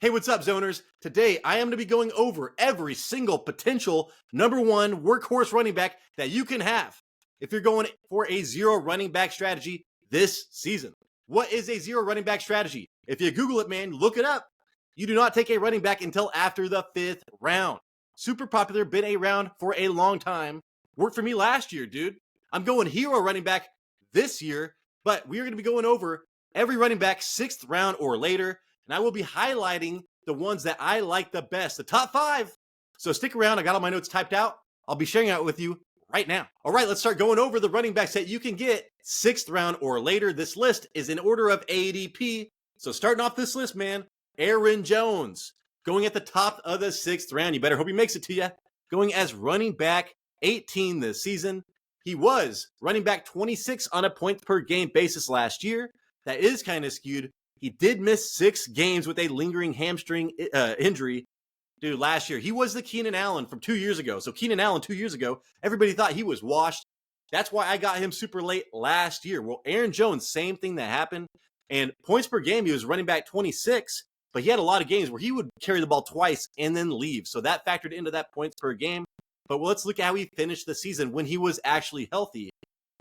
Hey, what's up, zoners? Today, I am going to be going over every single potential number one workhorse running back that you can have if you're going for a zero running back strategy this season. What is a zero running back strategy? If you Google it, man, look it up. You do not take a running back until after the 5th round. Super popular, been around for a long time. Worked for me last year, dude. I'm going hero running back this year, but we are going to be going over every running back 6th round or later. And I will be highlighting the ones that I like the best, the top 5. So stick around. I got all my notes typed out. I'll be sharing out with you right now. All right, let's start going over the running backs that you can get 6th round or later. This list is in order of ADP. So starting off this list, man, Aaron Jones going at the top of the 6th round. You better hope he makes it to you. Going as running back 18 this season. He was running back 26 on a points per game basis last year. That is kind of skewed. He did miss 6 games with a lingering hamstring injury. Dude, last year, he was the Keenan Allen from 2 years ago. So Keenan Allen 2 years ago, everybody thought he was washed. That's why I got him super late last year. Well, Aaron Jones, same thing that happened. And points per game, he was running back 26, but he had a lot of games where he would carry the ball twice and then leave. So that factored into that points per game. But let's look at how he finished the season when he was actually healthy.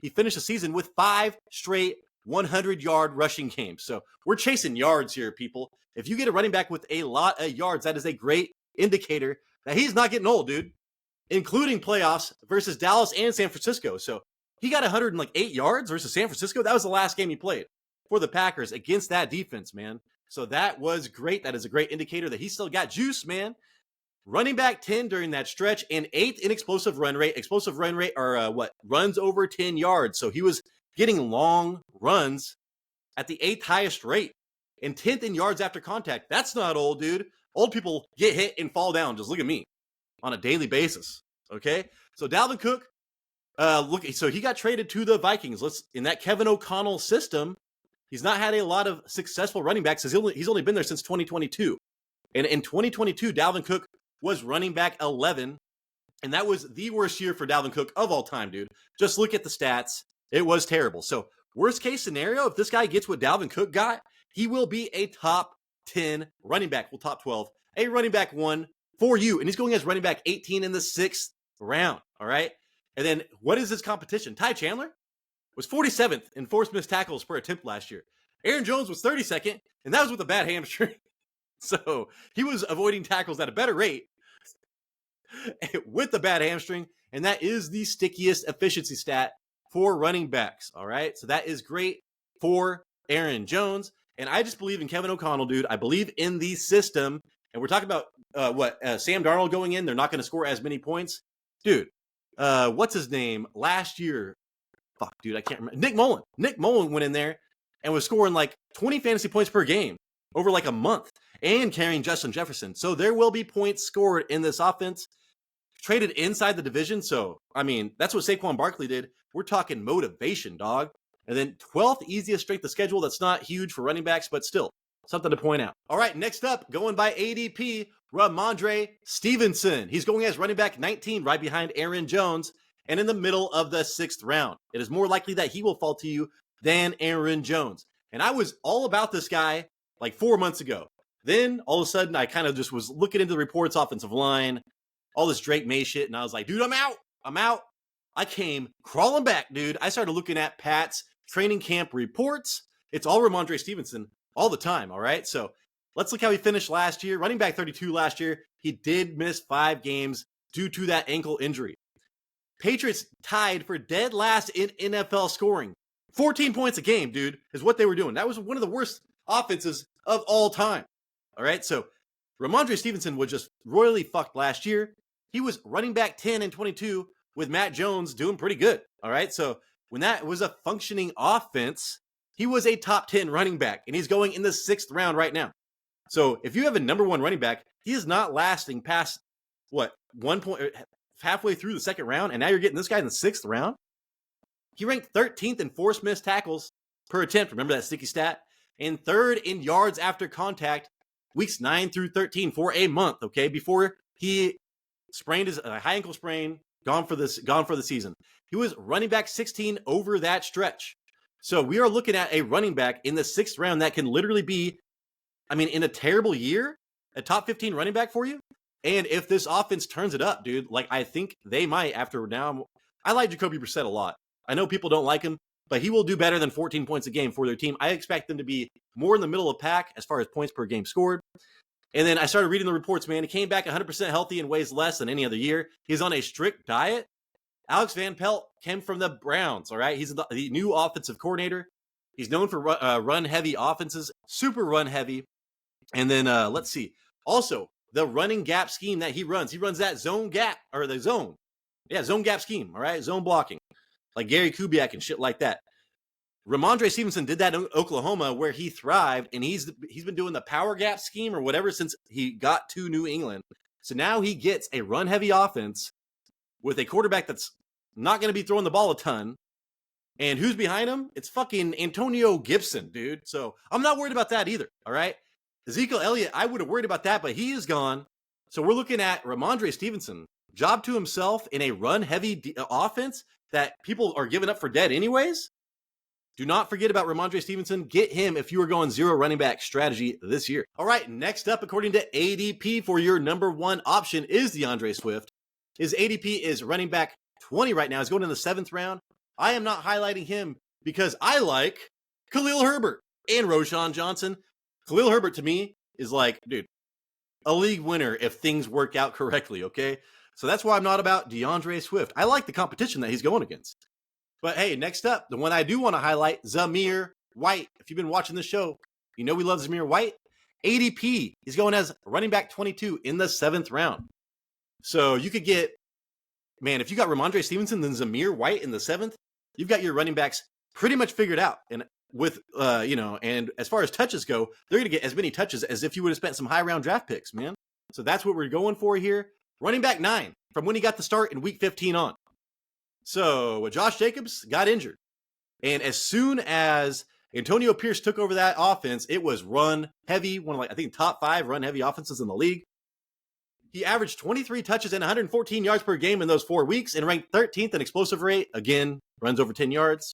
He finished the season with 5 straight 100-yard rushing games. So we're chasing yards here, people. If you get a running back with a lot of yards, that is a great indicator that he's not getting old, dude, including playoffs versus Dallas and San Francisco. So he got 108 yards versus San Francisco. That was the last game he played for the Packers against that defense, man. So that was great. That is a great indicator that he still got juice, man. Running back 10 during that stretch and 8th in explosive run rate. Explosive run rate are runs over 10 yards. So he was getting long runs at the 8th highest rate and 10th in yards after contact. That's not old, dude. Old people get hit and fall down. Just look at me on a daily basis. Okay. So Dalvin Cook, so he got traded to the Vikings. In that Kevin O'Connell system, he's not had a lot of successful running backs. He's only been there since 2022. And in 2022, Dalvin Cook was running back 11. And that was the worst year for Dalvin Cook of all time, dude. Just look at the stats. It was terrible. So worst case scenario, if this guy gets what Dalvin Cook got, he will be a top 10 running back. Well, top 12, a running back 1 for you. And he's going as running back 18 in the 6th round. All right. And then what is his competition? Ty Chandler was 47th in forced missed tackles per attempt last year. Aaron Jones was 32nd, and that was with a bad hamstring. So he was avoiding tackles at a better rate with the bad hamstring. And that is the stickiest efficiency stat for running backs. All right. So that is great for Aaron Jones. And I just believe in Kevin O'Connell, dude. I believe in the system. And we're talking about Sam Darnold going in. They're not going to score as many points. Dude, what's his name? Last year. Fuck, dude. I can't remember. Nick Mullen. Nick Mullen went in there and was scoring like 20 fantasy points per game over like a month and carrying Justin Jefferson. So there will be points scored in this offense. Traded inside the division. So, I mean, that's what Saquon Barkley did. We're talking motivation, dog. And then 12th easiest strength of schedule. That's not huge for running backs, but still something to point out. All right, next up, going by ADP, Rhamondre Stevenson. He's going as running back 19, right behind Aaron Jones, and in the middle of the 6th round. It is more likely that he will fall to you than Aaron Jones. And I was all about this guy like 4 months ago. Then all of a sudden, I kind of just was looking into the reports, offensive line, all this Drake May shit, and I was like, dude, I'm out. I came crawling back, dude. I started looking at Pat's training camp reports. It's all Rhamondre Stevenson all the time, all right? So let's look how he finished last year. Running back 32 last year. He did miss 5 games due to that ankle injury. Patriots tied for dead last in NFL scoring. 14 points a game, dude, is what they were doing. That was one of the worst offenses of all time, all right? So Rhamondre Stevenson was just royally fucked last year. He was running back 10 and 22 with Matt Jones doing pretty good. All right. So when that was a functioning offense, he was a top 10 running back and he's going in the 6th round right now. So if you have a number 1 running back, he is not lasting past halfway through the 2nd round. And now you're getting this guy in the 6th round. He ranked 13th in forced missed tackles per attempt. Remember that sticky stat? And 3rd in yards after contact, weeks 9 through 13 for a month. Okay. Before he sprained his high ankle sprain, gone for the season. He was running back 16 over that stretch. So we are looking at a running back in the 6th round that can literally be, I mean, in a terrible year, a top 15 running back for you. And if this offense turns it up, dude, like I think they might after now. I like Jacoby Brissett a lot. I know people don't like him, but he will do better than 14 points a game for their team. I expect them to be more in the middle of pack as far as points per game scored. And then I started reading the reports, man. He came back 100% healthy and weighs less than any other year. He's on a strict diet. Alex Van Pelt came from the Browns, all right? He's the new offensive coordinator. He's known for run-heavy offenses, super run-heavy. And then let's see. Also, the running gap scheme that he runs that zone gap, or the zone. Yeah, zone gap scheme, all right? Zone blocking, like Gary Kubiak and shit like that. Rhamondre Stevenson did that in Oklahoma where he thrived, and he's been doing the power gap scheme or whatever since he got to New England. So now he gets a run-heavy offense with a quarterback that's not going to be throwing the ball a ton. And who's behind him? It's fucking Antonio Gibson, dude. So I'm not worried about that either, all right? Ezekiel Elliott, I would have worried about that, but he is gone. So we're looking at Rhamondre Stevenson, job to himself in a run-heavy offense that people are giving up for dead anyways. Do not forget about Rhamondre Stevenson. Get him if you are going zero running back strategy this year. All right, next up, according to ADP, for your number one option is DeAndre Swift. His ADP is running back 20 right now. He's going in the 7th round. I am not highlighting him because I like Khalil Herbert and Roschon Johnson. Khalil Herbert, to me, is like, dude, a league winner if things work out correctly, okay? So that's why I'm not about DeAndre Swift. I like the competition that he's going against. But hey, next up, the one I do want to highlight, Zamir White. If you've been watching this show, you know we love Zamir White. ADP, he's going as running back 22 in the 7th round. So you could get, man, if you got Rhamondre Stevenson, then Zamir White in the 7th, you've got your running backs pretty much figured out. And with, and as far as touches go, they're going to get as many touches as if you would have spent some high round draft picks, man. So that's what we're going for here. Running back 9 from when he got the start in week 15 on. So Josh Jacobs got injured. And as soon as Antonio Pierce took over that offense, it was run heavy, one of I think top 5 run heavy offenses in the league. He averaged 23 touches and 114 yards per game in those 4 weeks and ranked 13th in explosive rate. Again, runs over 10 yards.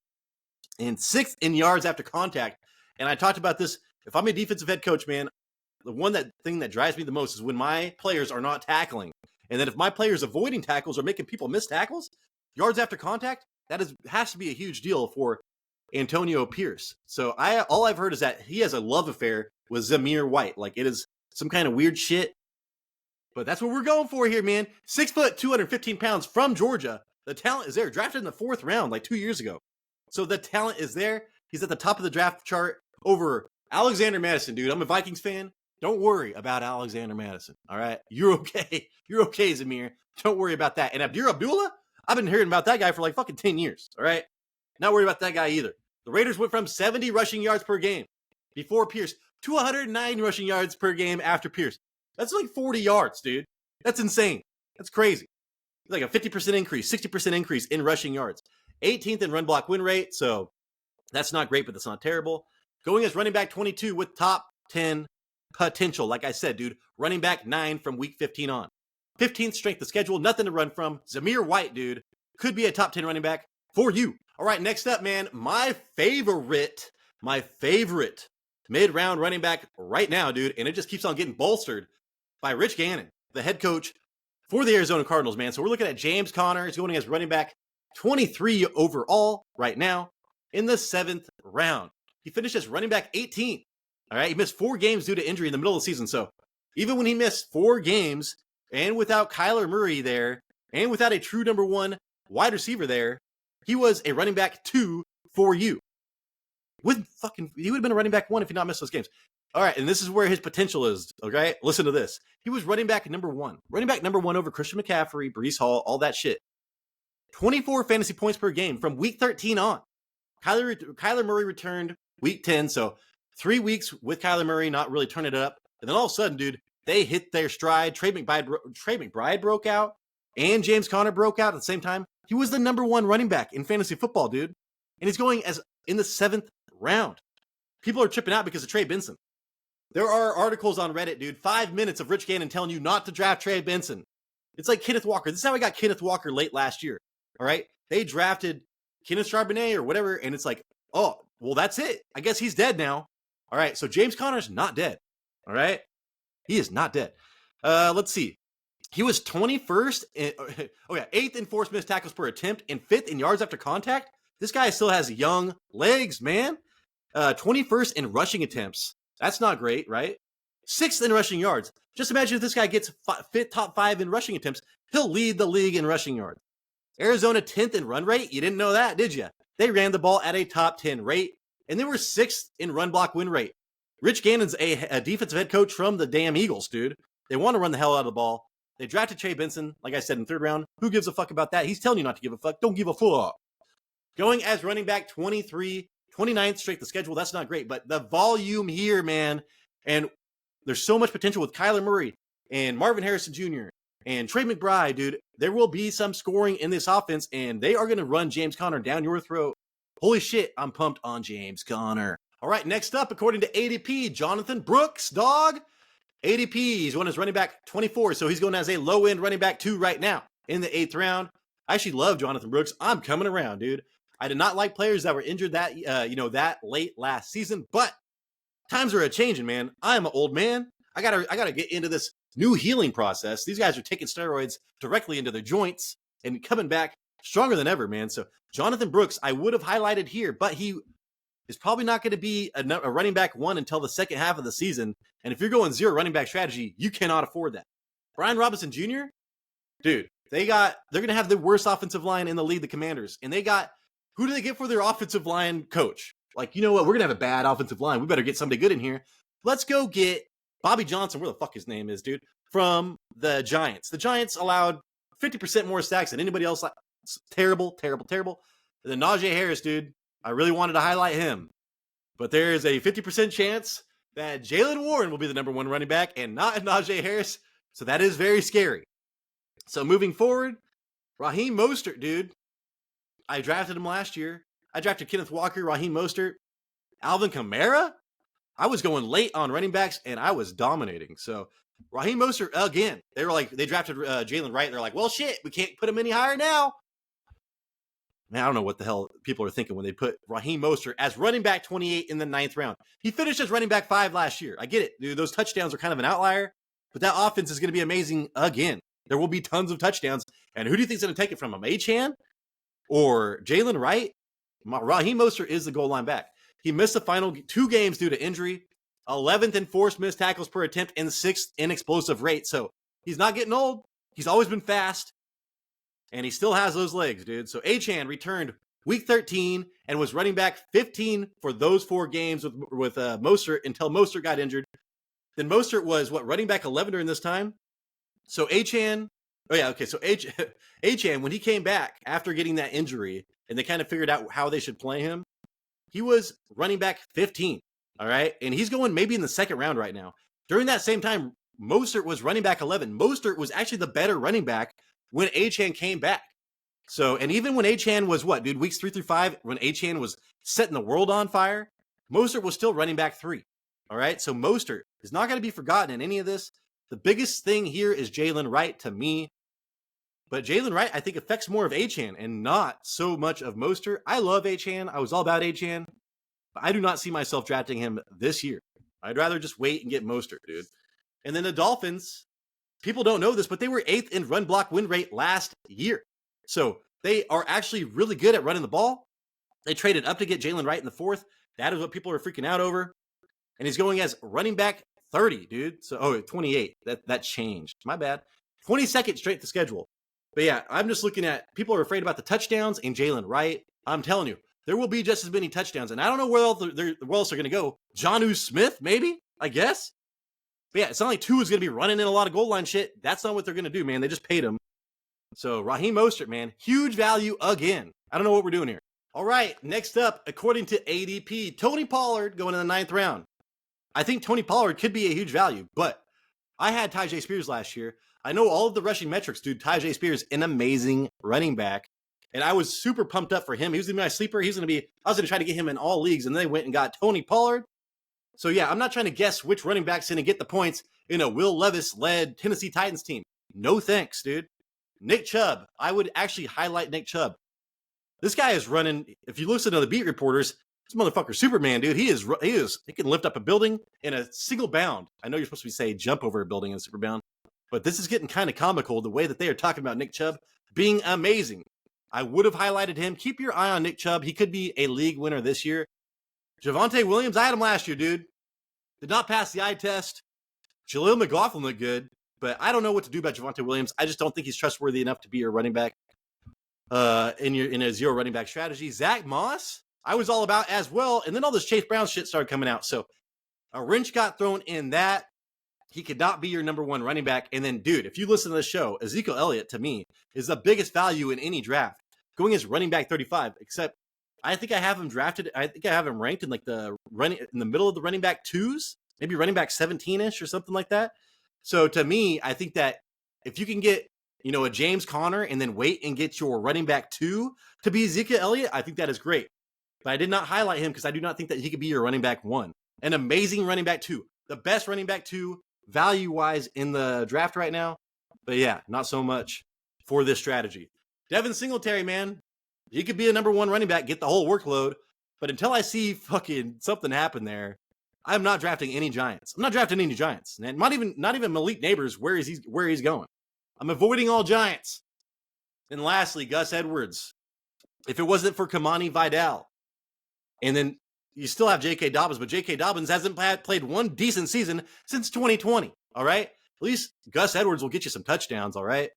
And 6th in yards after contact. And I talked about this. If I'm a defensive head coach, man, the thing that drives me the most is when my players are not tackling. And then if my players avoiding tackles or making people miss tackles, yards after contact, has to be a huge deal for Antonio Pierce. So all I've heard is that he has a love affair with Zamir White. Like it is some kind of weird shit. But that's what we're going for here, man. 6 foot, 215 pounds from Georgia. The talent is there. Drafted in the 4th round like 2 years ago. So the talent is there. He's at the top of the draft chart over Alexander Madison, dude. I'm a Vikings fan. Don't worry about Alexander Madison, all right? You're okay. You're okay, Zamir. Don't worry about that. And Abdir Abdullah, I've been hearing about that guy for like fucking 10 years, all right? Not worried about that guy either. The Raiders went from 70 rushing yards per game before Pierce to 109 rushing yards per game after Pierce. That's like 40 yards, dude. That's insane. That's crazy. Like a 50% increase, 60% increase in rushing yards. 18th in run block win rate, so that's not great, but that's not terrible. Going as running back 22 with top 10 potential. Like I said, dude, running back 9 from week 15 on. 15th strength of schedule, nothing to run from. Zamir White, dude, could be a top 10 running back for you. All right, next up, man, my favorite mid-round running back right now, dude, and it just keeps on getting bolstered by Rich Gannon, the head coach for the Arizona Cardinals, man. So we're looking at James Conner. He's going as running back 23 overall right now in the 7th round. He finished as running back 18. All right, he missed 4 games due to injury in the middle of the season. So even when he missed 4 games and without Kyler Murray there and without a true number 1 wide receiver there, he was a running back 2 for you. He would have been a running back 1 if he not missed those games. All right, and this is where his potential is, okay? Listen to this. He was running back number 1. Running back number 1 over Christian McCaffrey, Breece Hall, all that shit. 24 fantasy points per game from week 13 on. Kyler Murray returned week 10, so 3 weeks with Kyler Murray, not really turning it up. And then all of a sudden, dude, they hit their stride. Trey McBride broke out, and James Conner broke out at the same time. He was the number 1 running back in fantasy football, dude. And he's going as in the 7th round. People are tripping out because of Trey Benson. There are articles on Reddit, dude, 5 minutes of Rich Gannon telling you not to draft Trey Benson. It's like Kenneth Walker. This is how I got Kenneth Walker late last year. All right? They drafted Kenneth Charbonnet or whatever, and it's like, oh, well, that's it. I guess he's dead now. All right, so James Conner's not dead. All right? He is not dead. Let's see. He was 21st, 8th in forced missed tackles per attempt and 5th in yards after contact. This guy still has young legs, man. 21st in rushing attempts. That's not great, right? 6th in rushing yards. Just imagine if this guy gets top 5 in rushing attempts, he'll lead the league in rushing yards. Arizona 10th in run rate. You didn't know that, did you? They ran the ball at a top 10 rate, and they were 6th in run block win rate. Rich Gannon's a defensive head coach from the damn Eagles, dude. They want to run the hell out of the ball. They drafted Trey Benson, like I said, in 3rd round. Who gives a fuck about that? He's telling you not to give a fuck. Don't give a fuck. Going as running back 23, 29th straight the schedule. That's not great, but the volume here, man, and there's so much potential with Kyler Murray and Marvin Harrison Jr. and Trey McBride, dude. There will be some scoring in this offense, and they are going to run James Conner down your throat. Holy shit, I'm pumped on James Conner. All right, next up, according to ADP, Jonathan Brooks, dog. ADP, he's going as running back 24, so he's going as a low-end running back 2 right now in the 8th round. I actually love Jonathan Brooks. I'm coming around, dude. I did not like players that were injured that late last season, but times are a-changing, man. I'm an old man. I gotta get into this new healing process. These guys are taking steroids directly into their joints and coming back stronger than ever, man. So Jonathan Brooks, I would have highlighted here, but he is probably not going to be a running back 1 until the second half of the season. And if you're going 0 running back strategy, you cannot afford that. Brian Robinson Jr., dude, they're going to have the worst offensive line in the league, the Commanders. And who do they get for their offensive line coach? Like, you know what? We're going to have a bad offensive line. We better get somebody good in here. Let's go get Bobby Johnson, where the fuck his name is, dude, from the Giants. The Giants allowed 50% more sacks than anybody else. Terrible, terrible, terrible. And then Najee Harris, dude, I really wanted to highlight him. But there is a 50% chance that Jaylen Warren will be the number 1 running back and not Najee Harris. So that is very scary. So moving forward, Raheem Mostert, dude. I drafted him last year. I drafted Kenneth Walker, Raheem Mostert, Alvin Kamara. I was going late on running backs, and I was dominating. So Raheem Mostert, again, they drafted Jalen Wright. They're like, well, shit, we can't put him any higher now. Man, I don't know what the hell people are thinking when they put Raheem Mostert as running back 28 in the 9th round. He finished as running back 5 last year. I get it, dude. Those touchdowns are kind of an outlier, but that offense is going to be amazing again. There will be tons of touchdowns. And who do you think is going to take it from him? Achane or Jalen Wright? Raheem Mostert is the goal line back. He missed the final 2 games due to injury, 11th in forced missed tackles per attempt, and 6th in explosive rate. So he's not getting old. He's always been fast, and he still has those legs, dude. So Achane returned week 13 and was running back 15 for those 4 games with Mostert until Mostert got injured. Then Mostert was, running back 11 during this time? So Achane, Achane, when he came back after getting that injury, and they kind of figured out how they should play him, he was running back 15, all right? And he's going maybe in the 2nd round right now. During that same time, Mostert was running back 11. Mostert was actually the better running back when Achane came back. So, and even when Achane was weeks 3 through 5, when Achane was setting the world on fire, Mostert was still running back 3, all right? So Mostert is not going to be forgotten in any of this. The biggest thing here is Jalen Wright to me. But Jalen Wright, I think, affects more of Achane and not so much of Mostert. I love Achane. I was all about Achane. But I do not see myself drafting him this year. I'd rather just wait and get Mostert, dude. And then the Dolphins, people don't know this, but they were 8th in run block win rate last year. So they are actually really good at running the ball. They traded up to get Jalen Wright in the 4th. That is what people are freaking out over. And he's going as running back 30, dude. So, 28. That changed. My bad. 22nd straight to schedule. But yeah, I'm just looking at, people are afraid about the touchdowns and Jalen Wright. I'm telling you, there will be just as many touchdowns. And I don't know where else they're going to go. Jonnu Smith, maybe, I guess. But yeah, it's not like Tua is going to be running in a lot of goal line shit. That's not what they're going to do, man. They just paid him. So Raheem Mostert, man, huge value again. I don't know what we're doing here. All right, next up, according to ADP, Tony Pollard going in the 9th round. I think Tony Pollard could be a huge value, but I had Tyjae Spears last year. I know all of the rushing metrics, dude. Tyjae Spears, an amazing running back. And I was super pumped up for him. He was going to be my sleeper. I was going to try to get him in all leagues, and then they went and got Tony Pollard. So yeah, I'm not trying to guess which running back's going to get the points in a Will Levis-led Tennessee Titans team. No thanks, dude. Nick Chubb. I would actually highlight Nick Chubb. This guy is running, if you listen to the beat reporters, This motherfucker, Superman, dude. He can lift up a building in a single bound. I know you're supposed to be saying jump over a building in a super bound, but this is getting kind of comical. The way that they are talking about Nick Chubb being amazing. I would have highlighted him. Keep your eye on Nick Chubb. He could be a league winner this year. Javonte Williams, I had him last year, dude. Did not pass the eye test. Jaleel McLaughlin looked good, but I don't know what to do about Javonte Williams. I just don't think he's trustworthy enough to be your running back in a zero running back strategy. Zach Moss, I was all about as well, and then all this Chase Brown shit started coming out. So a wrench got thrown in that. He could not be your number one running back. And then, dude, if you listen to the show, Ezekiel Elliott, to me, is the biggest value in any draft, going as running back 35, except I think I have him drafted. I think I have him ranked in like in the middle of the running back twos, maybe running back 17-ish or something like that. So to me, I think that if you can get, a James Conner and then wait and get your running back 2 to be Ezekiel Elliott, I think that is great. But I did not highlight him because I do not think that he could be your running back 1. An amazing running back 2. The best running back 2 value-wise in the draft right now. But yeah, not so much for this strategy. Devin Singletary, man, he could be a number 1 running back, get the whole workload. But until I see fucking something happen there, I'm not drafting any Giants. I'm not drafting any Giants. And not even Malik Neighbors where he's going. I'm avoiding all Giants. And lastly, Gus Edwards. If it wasn't for Kamani Vidal, and then you still have J.K. Dobbins, but J.K. Dobbins hasn't played one decent season since 2020, all right? At least Gus Edwards will get you some touchdowns, all right?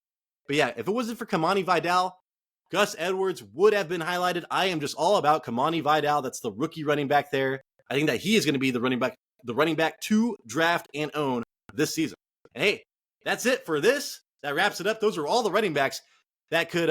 But yeah, if it wasn't for Kamani Vidal, Gus Edwards would have been highlighted. I am just all about Kamani Vidal. That's the rookie running back there. I think that he is going to be the running back to draft and own this season. And hey, that's it for this. That wraps it up. Those are all the running backs that could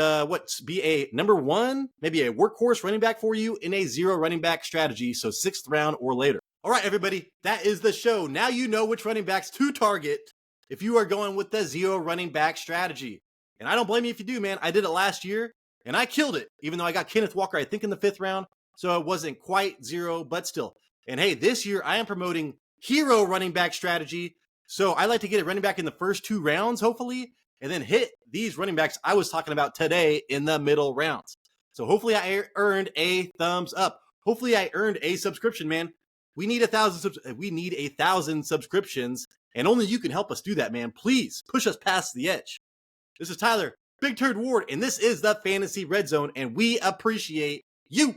be a number 1, maybe a workhorse running back for you in a zero running back strategy, so 6th round or later. All right, everybody, that is the show. Now you know which running backs to target if you are going with the zero running back strategy. And I don't blame you if you do, man. I did it last year, and I killed it, even though I got Kenneth Walker, I think, in the 5th round, so it wasn't quite zero, but still. And hey, this year I am promoting hero running back strategy, so I like to get a running back in the first 2 rounds, hopefully, and then hit these running backs I was talking about today in the middle rounds. So hopefully I earned a thumbs up. Hopefully I earned a subscription, man. We need 1,000 subscriptions, and only you can help us do that, man. Please push us past the edge. This is Tyler, Big Turd Ward, and this is the Fantasy Red Zone, and we appreciate you.